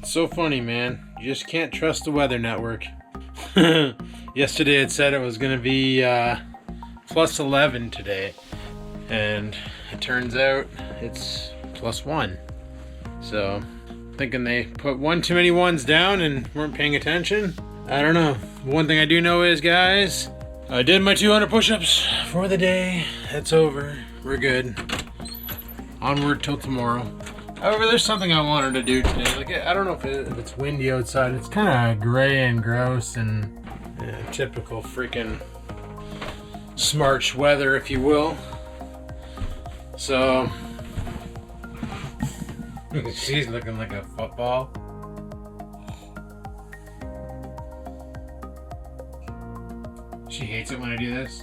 It's so funny, man. You just can't trust the weather network. Yesterday it said it was gonna be plus 11 today, and it turns out it's plus 1. So, thinking they put one too many ones down and weren't paying attention. I don't know. One thing I do know is, guys, I did my 200 push-ups for the day. It's over. We're good. Onward till tomorrow. However, there's something I wanted to do today. Like, I don't know if it's windy outside. It's kind of gray and gross and typical freaking smarch weather, if you will. So, she's looking like a football. She hates it when I do this.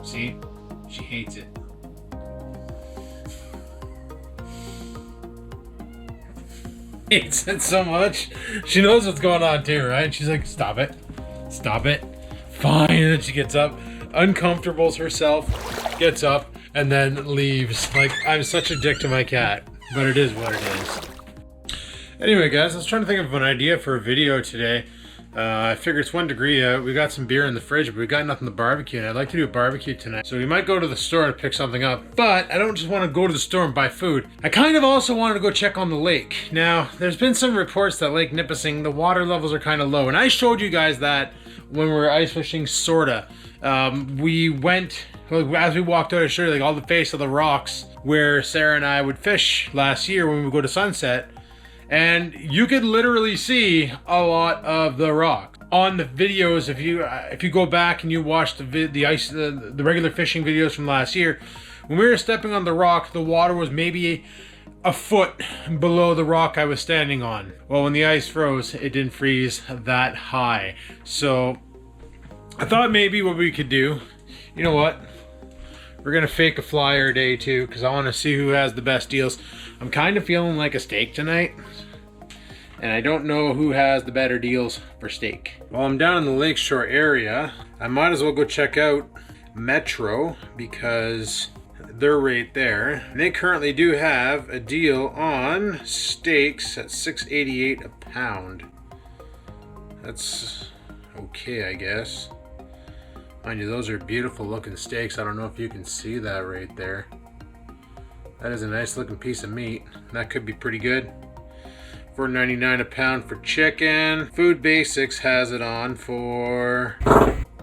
See? She hates it. Hates it so much. She knows what's going on too, right? She's like, stop it. Stop it. Fine. And then she gets up, uncomfortables herself, gets up, and then leaves. Like, I'm such a dick to my cat, but it is what it is. Anyway, guys, I was trying to think of an idea for a video today. I figured it's 1 degree out. We got some beer in the fridge, but we got nothing to barbecue, and I'd like to do a barbecue tonight. So we might go to the store to pick something up, but I don't just want to go to the store and buy food. I kind of also wanted to go check on the lake. Now, there's been some reports that Lake Nipissing, the water levels are kind of low, and I showed you guys that when we were ice fishing, sorta. We went, as we walked out, I showed you like all the face of the rocks where Sarah and I would fish last year when we would go to Sunset. And you could literally see a lot of the rock on the videos. If you go back and you watch the regular fishing videos from last year, when we were stepping on the rock, the water was maybe a foot below the rock I was standing on. Well, when the ice froze, it didn't freeze that high. So I thought maybe what we could do, you know what? We're gonna fake a flyer day too, because I want to see who has the best deals. I'm kind of feeling like a steak tonight, and I don't know who has the better deals for steak. While I'm down in the lakeshore area, I might as well go check out Metro, because they're right there. And they currently do have a deal on steaks at $6.88 a pound. That's okay, I guess. Mind you, those are beautiful looking steaks. I don't know if you can see that right there. That is a nice looking piece of meat. That could be pretty good. $4.99 a pound for chicken. Food Basics has it on for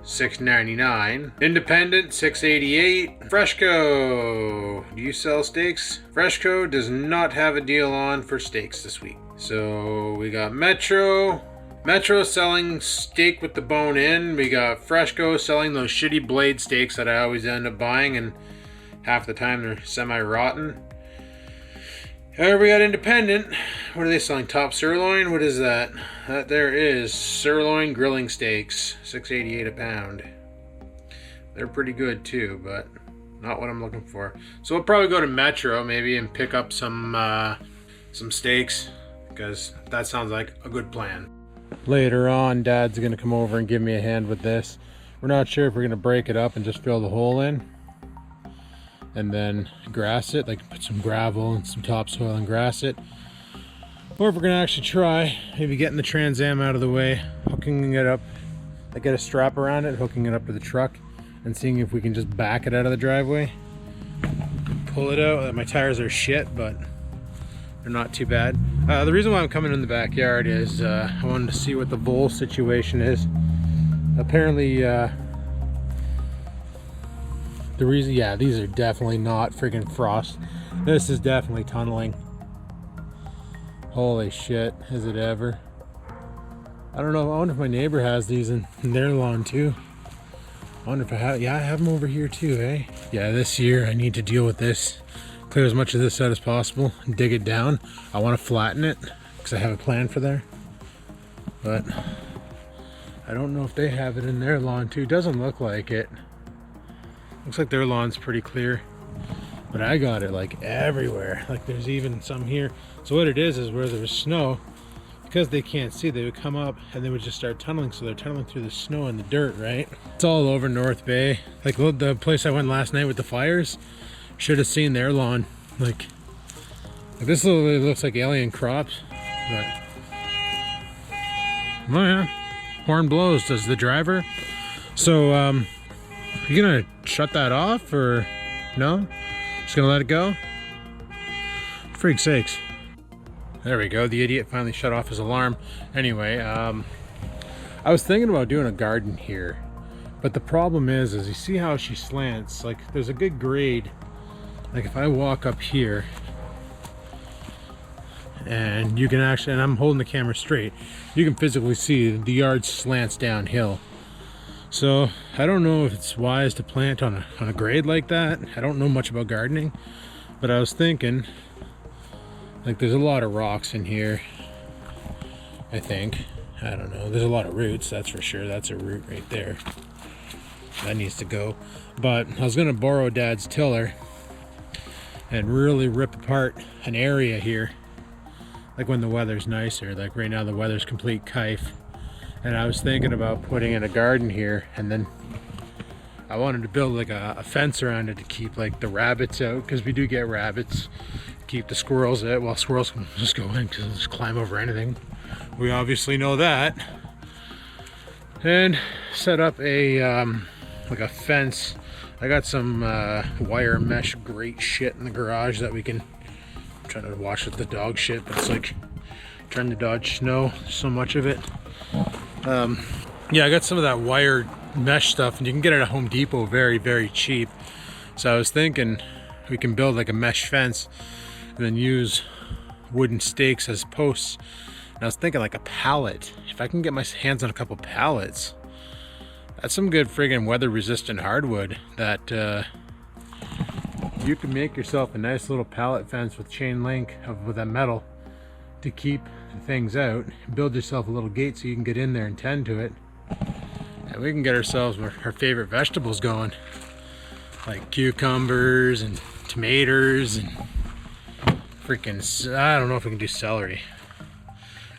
$6.99. Independent, $6.88. Freshco. Do you sell steaks? Freshco does not have a deal on for steaks this week. So we got Metro. Metro selling steak with the bone in. We got Freshco selling those shitty blade steaks that I always end up buying, and half the time they're semi-rotten. However, we got Independent. What are they selling? Top sirloin? What is that? That there is sirloin grilling steaks. $6.88 a pound. They're pretty good too, but not what I'm looking for. So we'll probably go to Metro maybe and pick up some steaks, because that sounds like a good plan. Later on, Dad's gonna come over and give me a hand with this. We're not sure if we're gonna break it up and just fill the hole in and then grass it, like put some gravel and some topsoil and grass it, or if we're gonna actually try maybe getting the Trans Am out of the way, hooking it up, like get a strap around it, hooking it up to the truck, and seeing if we can just back it out of the driveway, pull it out. My tires are shit, but they're not too bad. The reason why I'm coming in the backyard is I wanted to see what the vole situation is. Apparently, the reason, yeah, these are definitely not freaking frost. This is definitely tunneling. Holy shit, is it ever? I don't know, I wonder if my neighbor has these in their lawn too. I wonder if I have, yeah, I have them over here too, eh? Yeah, this year I need to deal with this. Clear as much of this out as possible and dig it down. I want to flatten it because I have a plan for there. But I don't know if they have it in their lawn too. Doesn't look like it. Looks like their lawn's pretty clear. But I got it like everywhere. Like there's even some here. So what it is where there was snow, because they can't see, they would come up and they would just start tunneling. So they're tunneling through the snow and the dirt, right? It's all over North Bay. Like the place I went last night with the fires. Should have seen their lawn. Like This literally looks like alien crops, but oh yeah, horn blows. Does the driver? So you gonna shut that off or no? Just gonna let it go? Freak's sakes. There we go. The idiot finally shut off his alarm. Anyway, I was thinking about doing a garden here, but the problem is you see how she slants? Like there's a good grade. Like if I walk up here, and you can actually, and I'm holding the camera straight, you can physically see the yard slants downhill. So I don't know if it's wise to plant on a grade like that. I don't know much about gardening, but I was thinking, like there's a lot of rocks in here, I think. I don't know. There's a lot of roots, that's for sure. That's a root right there. That needs to go. But I was gonna borrow Dad's tiller and really rip apart an area here. Like when the weather's nicer. Like right now the weather's complete kife. And I was thinking about putting in a garden here, and then I wanted to build like a fence around it to keep like the rabbits out, because we do get rabbits. Keep the squirrels out. Well, squirrels can just go in because they'll just climb over anything. We obviously know that. And set up a like a fence. I got some wire mesh grate shit in the garage that we can. I'm trying to wash the dog shit, but it's like trying to dodge snow. So much of it. Yeah, I got some of that wire mesh stuff, and you can get it at Home Depot very, very cheap. So I was thinking we can build like a mesh fence and then use wooden stakes as posts. And I was thinking like a pallet. If I can get my hands on a couple pallets, that's some good friggin' weather resistant hardwood that you can make yourself a nice little pallet fence with chain link with that metal to keep things out. Build yourself a little gate so you can get in there and tend to it, and we can get ourselves our favorite vegetables going, like cucumbers and tomatoes and freaking, I don't know if we can do celery.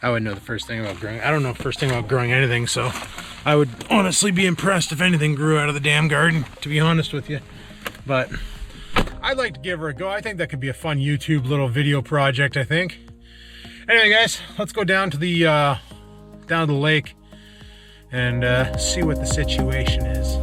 I wouldn't know the first thing about growing. I don't know the first thing about growing anything, so I would honestly be impressed if anything grew out of the damn garden, to be honest with you. But I'd like to give her a go. I think that could be a fun YouTube little video project, I think. Anyway, guys, let's go down to the lake and see what the situation is.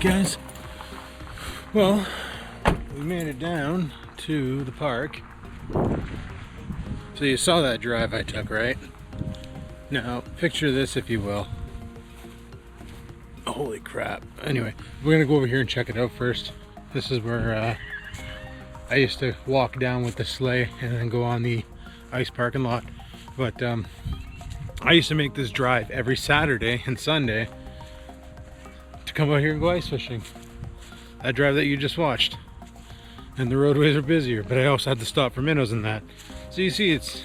Guys, well, we made it down to the park. So you saw that drive I took, right? Now picture this, if you will. Holy crap. Anyway, we're gonna go over here and check it out first. This is where I used to walk down with the sleigh and then go on the ice parking lot. But I used to make this drive every Saturday and Sunday to come out here and go ice fishing. That drive that you just watched. And the roadways are busier, but I also had to stop for minnows and that. So you see, it's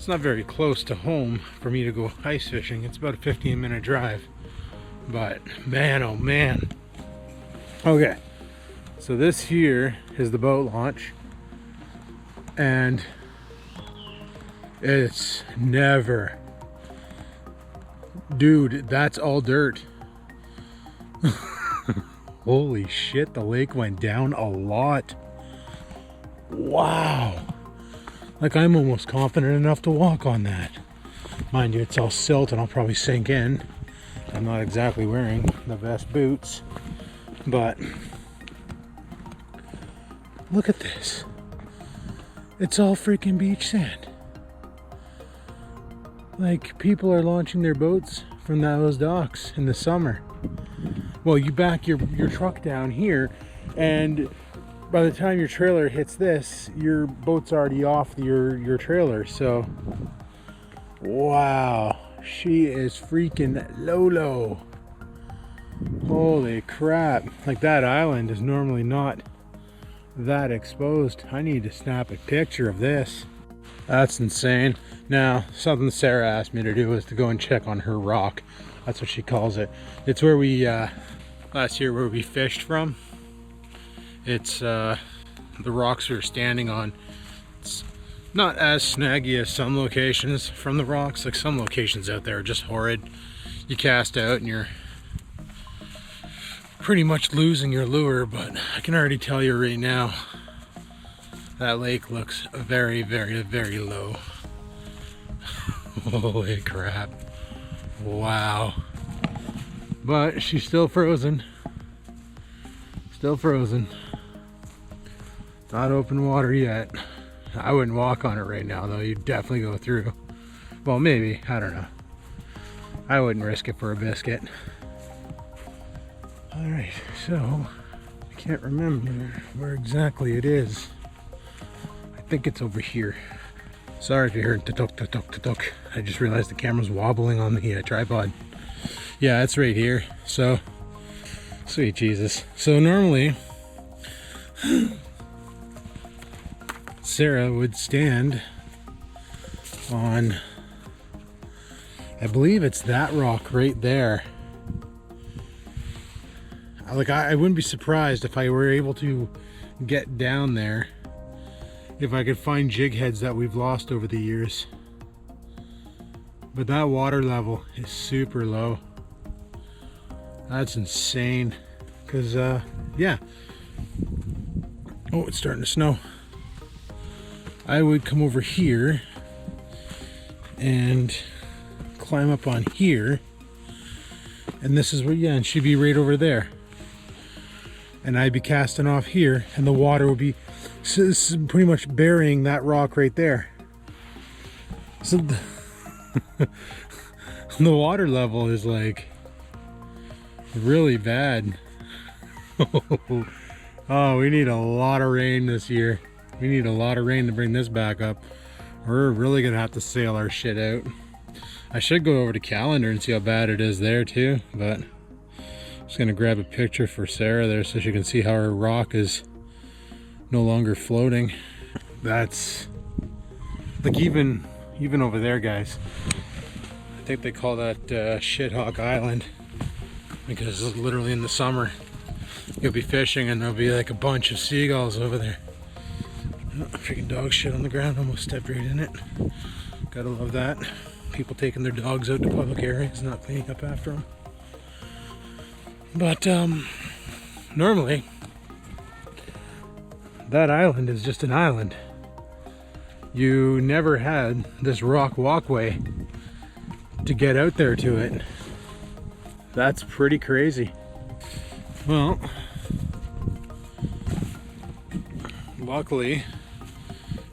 not very close to home for me to go ice fishing. It's about a 15-minute drive. But man, oh man. Okay, so this here is the boat launch, and it's never, dude, that's all dirt. Holy shit, the lake went down a lot. Wow. Like, I'm almost confident enough to walk on that. Mind you, it's all silt and I'll probably sink in. I'm not exactly wearing the best boots, but look at this. It's all freaking beach sand. Like, people are launching their boats from those docks in the summer. Well, you back your truck down here, and by the time your trailer hits this, your boat's already off your trailer. So, wow, she is freaking low. Holy crap. Like, that island is normally not that exposed. I need to snap a picture of this. That's insane. Now, something Sarah asked me to do was to go and check on her rock. That's what she calls it. It's where we, last year, where we fished from. It's the rocks we were standing on. It's not as snaggy as some locations from the rocks. Like, some locations out there are just horrid. You cast out and you're pretty much losing your lure, but I can already tell you right now, that lake looks very, very, very low. Holy crap. Wow. But she's still frozen. Still frozen. Not open water yet. I wouldn't walk on it right now, though. You'd definitely go through. Well, maybe. I don't know. I wouldn't risk it for a biscuit. Alright, so I can't remember where exactly it is. I think it's over here. Sorry if you heard ta-tuk. I just realized the camera's wobbling on the tripod. Yeah, it's right here. So, sweet Jesus. So normally, Sarah would stand on, I believe it's that rock right there. Like, I wouldn't be surprised if I were able to get down there, if I could find jig heads that we've lost over the years. But that water level is super low. That's insane. Because, yeah. Oh, it's starting to snow. I would come over here and climb up on here. And this is where, yeah, and she'd be right over there. And I'd be casting off here, and the water would be pretty much burying that rock right there. So the water level is like really bad. Oh, we need a lot of rain this year. We need a lot of rain to bring this back up. We're really gonna have to sail our shit out. I should go over to Calendar and see how bad it is there too, but I'm just gonna grab a picture for Sarah there so she can see how her rock is no longer floating. That's like, even over there, guys. I think they call that Shithawk Island, because literally in the summer you'll be fishing and there'll be like a bunch of seagulls over there. Oh, freaking dog shit on the ground, almost stepped right in it. Gotta love that. People taking their dogs out to public areas, not cleaning up after them. But normally that island is just an island. You never had this rock walkway to get out there to it. That's pretty crazy. Well, luckily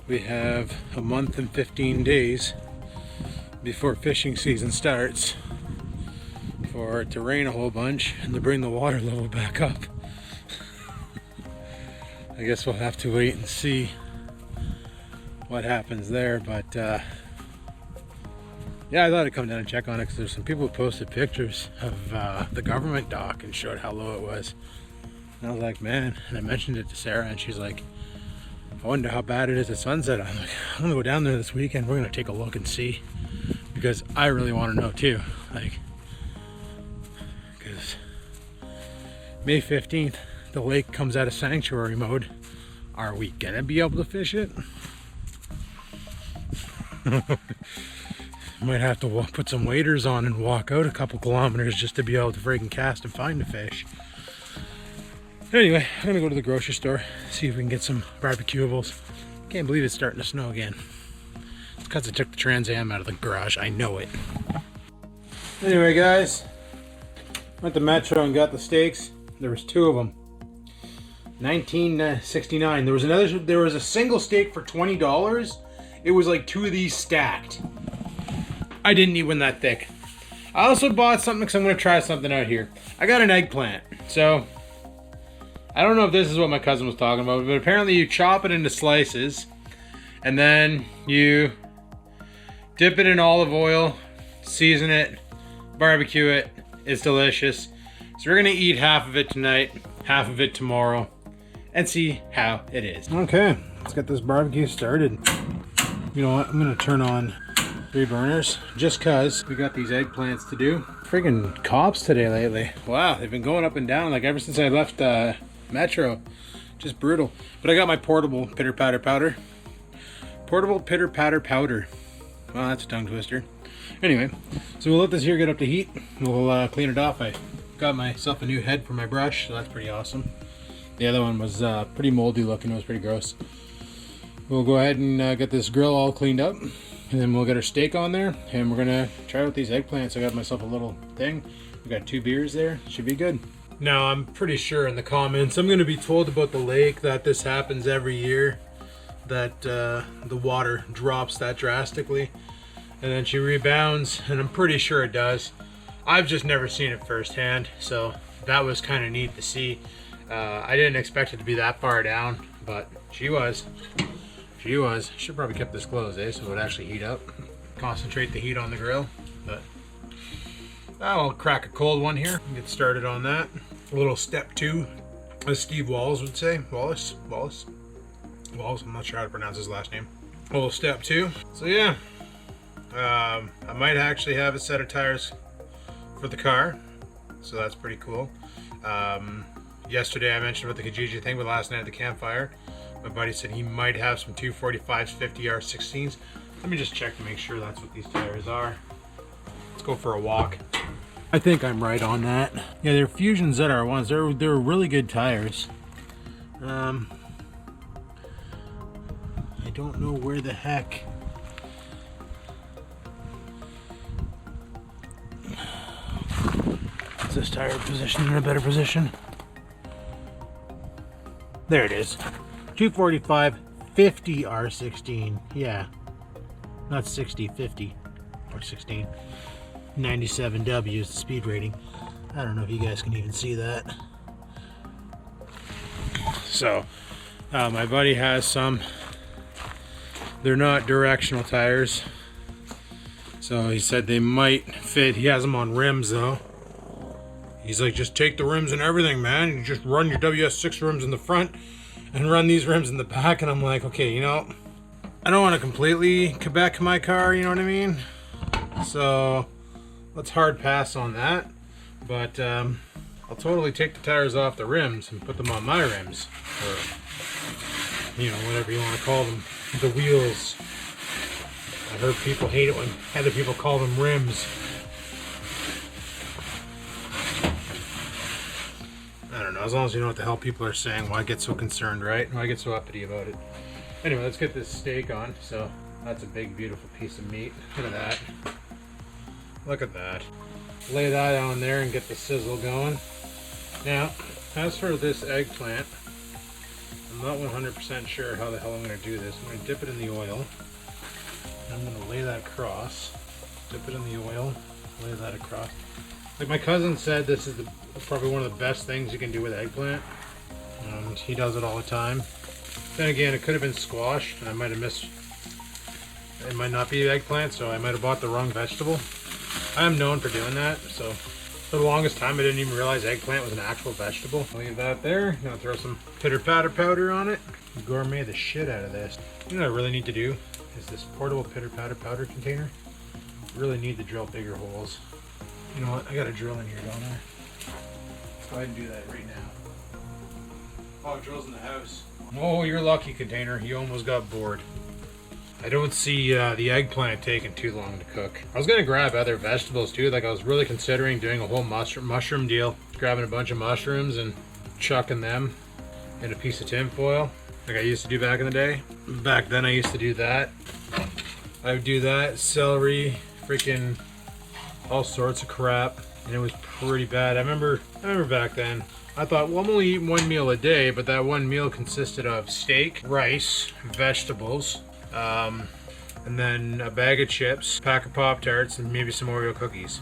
we have a month and 15 days before fishing season starts for it to rain a whole bunch and to bring the water level back up. I guess we'll have to wait and see what happens there, but yeah, I thought I'd come down and check on it because there's some people who posted pictures of the government dock and showed how low it was. And I was like, man, and I mentioned it to Sarah and she's like, I wonder how bad it is at sunset. I'm like, I'm gonna go down there this weekend. We're gonna take a look and see, because I really want to know too. Like, because May 15th, the lake comes out of sanctuary mode. Are we gonna be able to fish it? Might have to put some waders on and walk out a couple kilometers just to be able to freaking cast and find a fish. Anyway, I'm gonna go to the grocery store, see if we can get some barbecuables. Can't believe it's starting to snow again. It's because I took the Trans Am out of the garage, I know it. Anyway guys, went to Metro and got the steaks. There was 2 of them. 1969. There was a single steak for $20. It was like 2 of these stacked. I didn't eat one that thick. I also bought something because I'm going to try something out here. I got an eggplant. So, I don't know if this is what my cousin was talking about, but apparently you chop it into slices and then you dip it in olive oil, season it, barbecue it. It's delicious. So we're going to eat half of it tonight, half of it tomorrow, and see how it is. Okay, let's get this barbecue started. You know what? I'm going to turn on 3 burners just because we got these eggplants to do. Freaking cops today lately. Wow, they've been going up and down like ever since I left Metro. Just brutal. But I got my portable pitter patter powder. Portable pitter patter powder. Well, that's a tongue twister. Anyway, so we'll let this here get up to heat. We'll clean it off. I got myself a new head for my brush, so that's pretty awesome. The other one was pretty moldy looking. It was pretty gross. We'll go ahead and get this grill all cleaned up, and then we'll get our steak on there, and we're gonna try out these eggplants. I got myself a little thing. We got 2 beers there. Should be good. Now, I'm pretty sure in the comments I'm gonna be told about the lake that this happens every year, that the water drops that drastically, and then she rebounds, and I'm pretty sure it does. I've just never seen it firsthand, so that was kind of neat to see. I didn't expect it to be that far down, but she was. She was. Should probably kept this closed, so it would actually heat up. Concentrate the heat on the grill. But I'll crack a cold one here and get started on that. A little step 2, as Steve Wallace would say. Wallace. I'm not sure how to pronounce his last name. A little step 2. So yeah, I might actually have a set of tires for the car, so that's pretty cool. Yesterday I mentioned about the Kijiji thing, but last night at the campfire, my buddy said he might have some 245s, 50R16s. Let me just check to make sure that's what these tires are. Let's go for a walk. I think I'm right on that. Yeah, they're Fusion ZR1s. They're really good tires. I don't know where the heck. Is this tire positioned in a better position? There it is. 245 50 R16. Yeah. Not 60, 50 or 16. 97W is the speed rating. I don't know if you guys can even see that. So, my buddy has some. They're not directional tires. So he said they might fit. He has them on rims though. He's like, just take the rims and everything, man. You just run your WS6 rims in the front and run these rims in the back. And I'm like, okay, you know, I don't want to completely Quebec my car, you know what I mean? So let's hard pass on that. But I'll totally take the tires off the rims and put them on my rims. Or, you know, whatever you want to call them. The wheels. I heard people hate it when other people call them rims. I don't know, as long as you know what the hell people are saying, why get so concerned, right? Why get so uppity about it? Anyway, let's get this steak on. So, that's a big, beautiful piece of meat. Look at that. Look at that. Lay that on there and get the sizzle going. Now, as for this eggplant, I'm not 100% sure how the hell I'm going to do this. I'm going to dip it in the oil. And I'm going to lay that across. Dip it in the oil. Lay that across. Like my cousin said, this is probably one of the best things you can do with eggplant. And he does it all the time. Then again, it could have been squash, and I might have missed. It might not be eggplant, so I might have bought the wrong vegetable. I am known for doing that, so for the longest time I didn't even realize eggplant was an actual vegetable. Leave that there. Gonna throw some pitter patter powder on it. Gourmet the shit out of this. You know what I really need to do is this portable pitter patter powder container. Really need to drill bigger holes. You know what? I got a drill in here, don't I? Let's go ahead and do that right now. Oh, it drills in the house. Oh, you're lucky, container. You almost got bored. I don't see the eggplant taking too long to cook. I was going to grab other vegetables too. Like I was really considering doing a whole mushroom deal. Grabbing a bunch of mushrooms and chucking them in a piece of tin foil. Like I used to do back in the day. Back then I used to do that. I would do that. Celery, freaking all sorts of crap and it was pretty bad. I remember back then, I thought, well, I'm only eating one meal a day, but that one meal consisted of steak, rice, vegetables, and then a bag of chips, pack of Pop-Tarts, and maybe some Oreo cookies.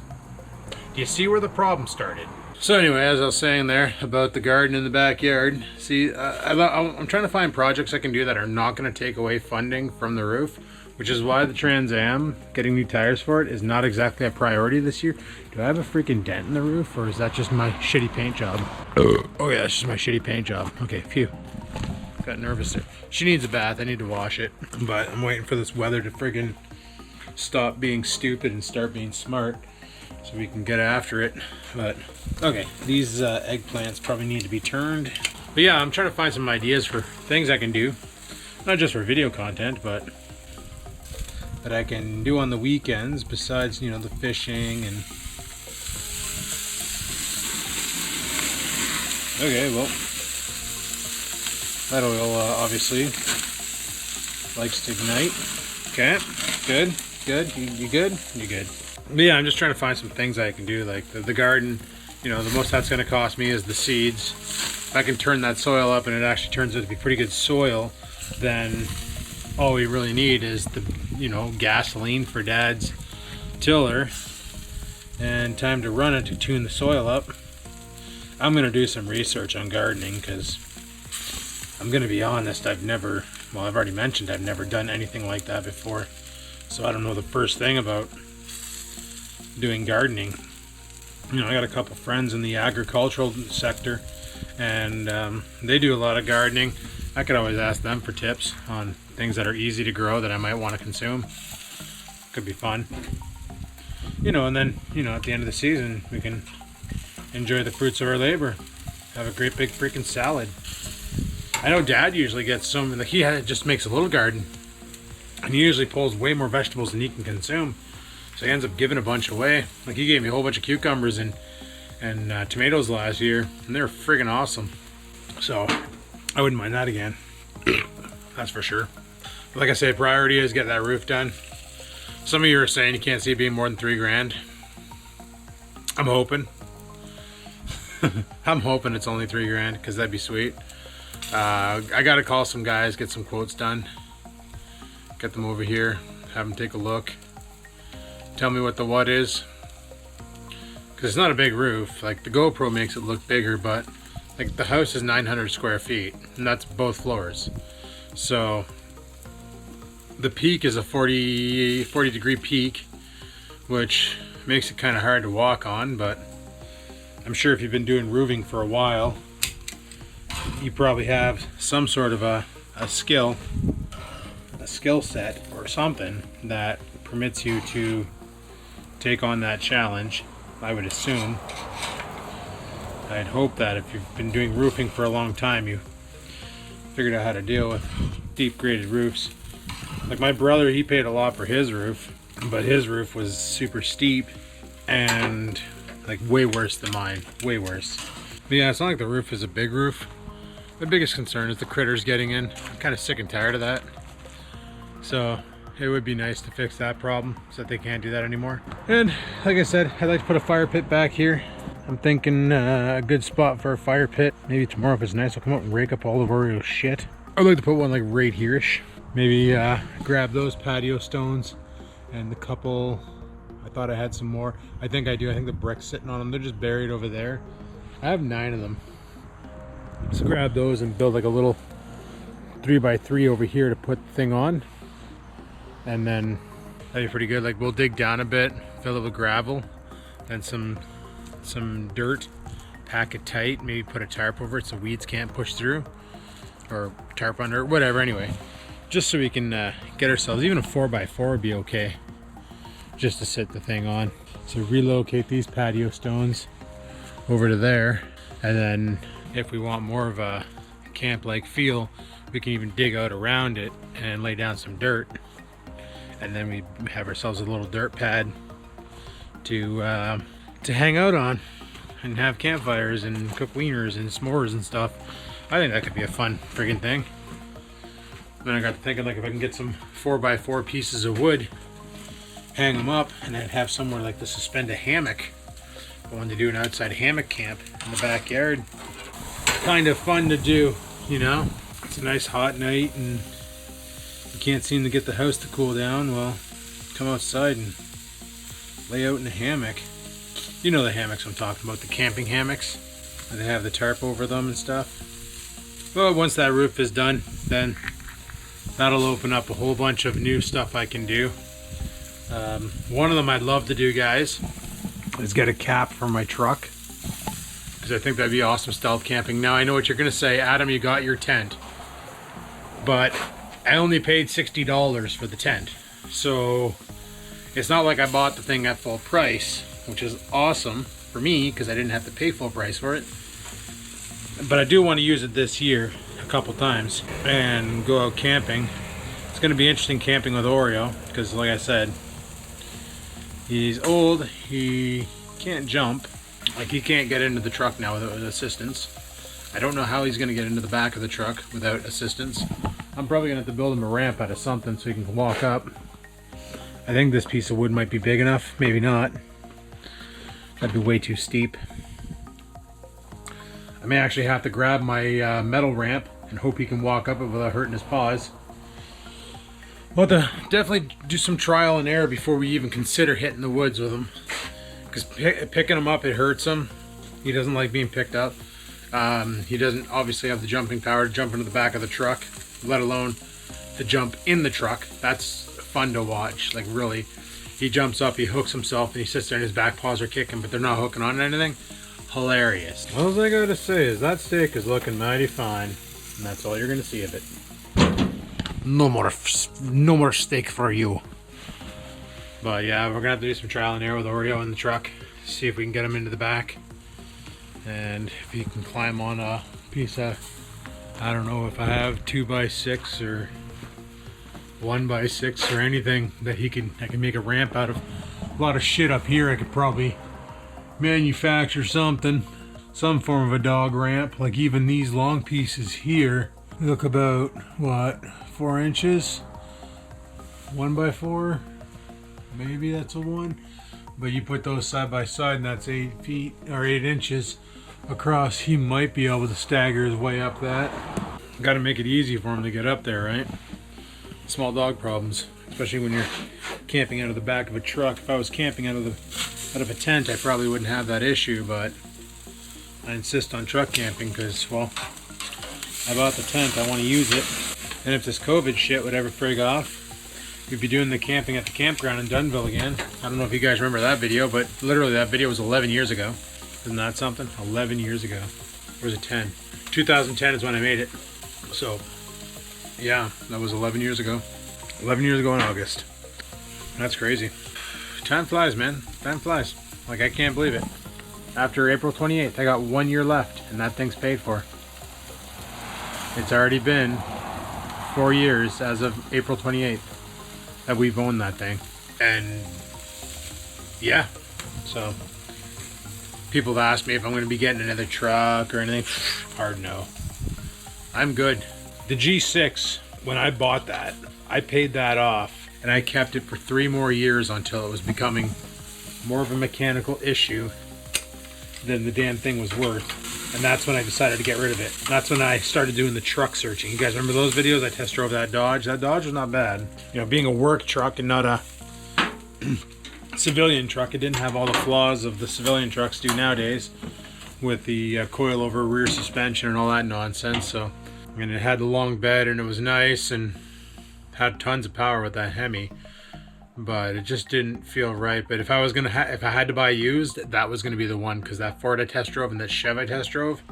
Do you see where the problem started? So anyway, as I was saying there about the garden in the backyard, see, I'm trying to find projects I can do that are not going to take away funding from the roof, which is why the Trans Am, getting new tires for it, is not exactly a priority this year. Do I have a freaking dent in the roof, or is that just my shitty paint job? Oh yeah, it's just my shitty paint job. Okay, phew. Got nervous there. She needs a bath. I need to wash it. But I'm waiting for this weather to friggin' stop being stupid and start being smart so we can get after it. But okay, these eggplants probably need to be turned. But yeah, I'm trying to find some ideas for things I can do, not just for video content, but that I can do on the weekends besides, you know, the fishing and... Okay, well, that oil obviously likes to ignite. Okay, good. You good? You good. But yeah, I'm just trying to find some things I can do, like the garden. You know, the most that's going to cost me is the seeds. If I can turn that soil up and it actually turns out to be pretty good soil, then all we really need is the, you know, gasoline for Dad's tiller and time to run it to tune the soil up. I'm going to do some research on gardening because I'm going to be honest, I've already mentioned I've never done anything like that before. So I don't know the first thing about doing gardening. You know, I got a couple friends in the agricultural sector and they do a lot of gardening. I could always ask them for tips on things that are easy to grow that I might want to consume. Could be fun. You know, and then, you know, at the end of the season, we can enjoy the fruits of our labor. Have a great big freaking salad. I know Dad usually gets some, like he just makes a little garden. And he usually pulls way more vegetables than he can consume. So he ends up giving a bunch away. Like he gave me a whole bunch of cucumbers and tomatoes last year. And they're friggin' awesome. So I wouldn't mind that again. That's for sure. But like I say, priority is get that roof done. Some of you are saying you can't see it being more than $3,000. I'm hoping. I'm hoping it's only $3,000 because that'd be sweet. I gotta call some guys, get some quotes done. Get them over here, have them take a look. Tell me what the what is. Because it's not a big roof. Like the GoPro makes it look bigger, but like the house is 900 square feet and that's both floors. So the peak is a 40 degree peak, which makes it kind of hard to walk on, but I'm sure if you've been doing roofing for a while, you probably have some sort of a skill set or something that permits you to take on that challenge. I would assume. I'd hope that if you've been doing roofing for a long time, you figured out how to deal with deep graded roofs. Like my brother, he paid a lot for his roof, but his roof was super steep and like way worse than mine, way worse. But yeah, it's not like the roof is a big roof. My biggest concern is the critters getting in. I'm kind of sick and tired of that. So it would be nice to fix that problem so that they can't do that anymore. And like I said, I'd like to put a fire pit back here. I'm thinking a good spot for a fire pit. Maybe tomorrow if it's nice, I'll come out and rake up all of Oreo's shit. I'd like to put one like right here-ish. Maybe grab those patio stones and the couple, I thought I had some more. I think I do. I think the brick's sitting on them. They're just buried over there. I have 9 of them. So grab those and build like a little 3x3 over here to put the thing on. And then that'd be pretty good. Like we'll dig down a bit, fill it with gravel, then some dirt, pack it tight, maybe put a tarp over it so weeds can't push through, or tarp under it, whatever. Anyway, just so we can get ourselves, even a 4x4 would be okay, just to sit the thing on. So relocate these patio stones over to there, and then if we want more of a camp-like feel, we can even dig out around it and lay down some dirt, and then we have ourselves a little dirt pad to hang out on and have campfires and cook wieners and s'mores and stuff. I think that could be a fun friggin' thing. Then I got to thinking, like, if I can get some 4x4 pieces of wood, hang them up, and then have somewhere like to suspend a hammock Going to do an outside hammock camp in the backyard. Kind of fun to do, you know. It's a nice hot night and you can't seem to get the house to cool down. Well, come outside and lay out in a hammock. You know the hammocks I'm talking about, the camping hammocks. They have the tarp over them and stuff. Well, once that roof is done, then that'll open up a whole bunch of new stuff I can do. One of them I'd love to do, guys, is get a cap for my truck, because I think that'd be awesome stealth camping. Now I know what you're gonna say, Adam, you got your tent, but I only paid $60 for the tent, so it's not like I bought the thing at full price, which is awesome for me because I didn't have to pay full price for it. But I do want to use it this year a couple times and go out camping. It's going to be interesting camping with Oreo because, like I said, he's old, he can't jump, like he can't get into the truck now without assistance. I don't know how he's going to get into the back of the truck without assistance. I'm probably going to have to build him a ramp out of something so he can walk up. I think this piece of wood might be big enough, maybe not. That'd be way too steep. I may actually have to grab my metal ramp and hope he can walk up it without hurting his paws. We'll have to definitely do some trial and error before we even consider hitting the woods with him. Because picking him up, it hurts him. He doesn't like being picked up. He doesn't obviously have the jumping power to jump into the back of the truck, let alone to jump in the truck. That's fun to watch, like really. He jumps up, he hooks himself, and he sits there and his back paws are kicking, but they're not hooking on anything. Hilarious. All I gotta say is that steak is looking mighty fine, and that's all you're gonna see of it. No more steak for you. But yeah, we're gonna have to do some trial and error with Oreo in the truck, see if we can get him into the back, and if he can climb on a piece of, I don't know if I have 2x6 or 1x6 or anything that I can make a ramp out of. A lot of shit up here I could probably manufacture something, some form of a dog ramp. Like even these long pieces here look about what, 4 inches, 1x4, maybe that's a 1, but you put those side by side and that's 8 feet or 8 inches across. He might be able to stagger his way up that. Got to make it easy for him to get up there, right? Small dog problems, especially when you're camping out of the back of a truck. If I was camping out of a tent, I probably wouldn't have that issue, but I insist on truck camping because, well, I bought the tent, I want to use it. And if this COVID shit would ever frig off, we'd be doing the camping at the campground in Dunville again. I don't know if you guys remember that video, but literally that video was 11 years ago. Isn't that something? 11 years ago. Or was it 10? 2010 is when I made it. So yeah, that was 11 years ago. 11 years ago in August. That's crazy. Time flies, man. Time flies. Like, I can't believe it. After April 28th, I got 1 year left, and that thing's paid for. It's already been 4 years as of April 28th that we've owned that thing. And yeah, so people have asked me if I'm going to be getting another truck or anything. Hard no. I'm good. The G6, when I bought that, I paid that off and I kept it for 3 more years until it was becoming more of a mechanical issue than the damn thing was worth. And that's when I decided to get rid of it. That's when I started doing the truck searching. You guys remember those videos? I test drove that Dodge. That Dodge was not bad. You know, being a work truck and not a civilian truck, it didn't have all the flaws of the civilian trucks do nowadays with the coilover rear suspension and all that nonsense. So, and it had the long bed and it was nice and had tons of power with that Hemi, but it just didn't feel right. But if I was gonna if I had to buy used, that was gonna be the one, because that Ford I test drove and that Chev I test drove,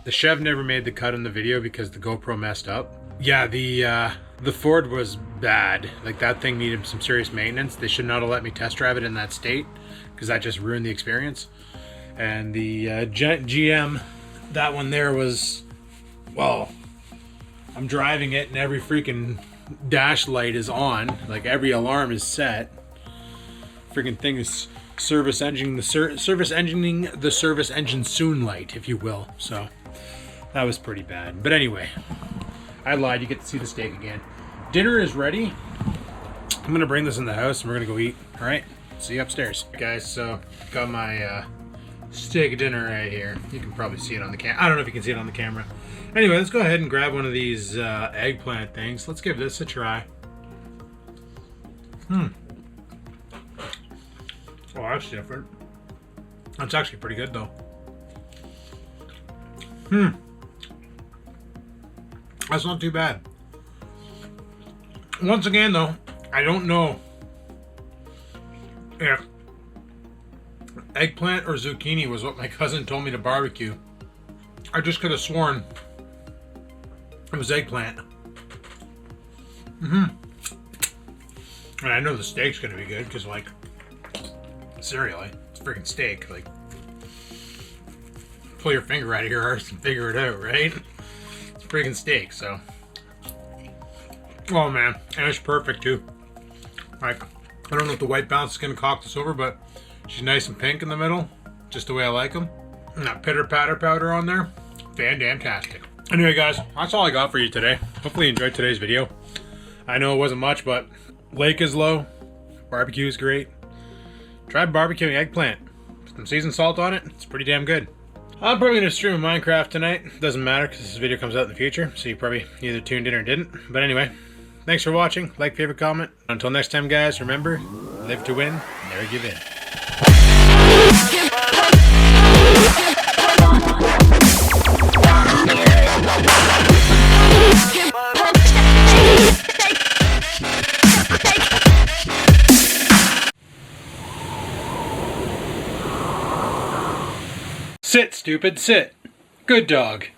the Chev never made the cut in the video because the GoPro messed up. Yeah, the Ford was bad. Like, that thing needed some serious maintenance. They should not have let me test drive it in that state, because that just ruined the experience. And the GM, that one there was, well, I'm driving it and every freaking dash light is on, like every alarm is set. Freaking thing is service engineing the service engine soon light, if you will. So that was pretty bad. But anyway, I lied. You get to see the steak again. Dinner is ready. I'm gonna bring this in the house and we're gonna go eat. All right, see you upstairs, guys. So got my steak dinner right here. You can probably see it on the camera. I don't know if you can see it on the camera. Anyway, let's go ahead and grab one of these eggplant things. Let's give this a try. Oh, that's different. That's actually pretty good though. That's not too bad. Once again though, I don't know if eggplant or zucchini was what my cousin told me to barbecue. I just could have sworn it was eggplant. And I know the steak's gonna be good because, like, seriously, it's freaking steak. Like, pull your finger out of your arse and figure it out, right? It's freaking steak, so. Oh man, and it's perfect too. Like, I don't know if the white balance is gonna cock this over, but she's nice and pink in the middle, just the way I like them. And that pitter patter powder on there, fan-damn-tastic. Anyway guys, that's all I got for you today. Hopefully you enjoyed today's video. I know it wasn't much, but lake is low, barbecue is great. Try barbecuing eggplant. Put some seasoned salt on it, it's pretty damn good. I'm probably going to stream Minecraft tonight. Doesn't matter because this video comes out in the future, so you probably either tuned in or didn't. But anyway, thanks for watching. Like, favorite, comment. Until next time guys, remember, live to win, never give in. Sit, stupid, sit. Good dog.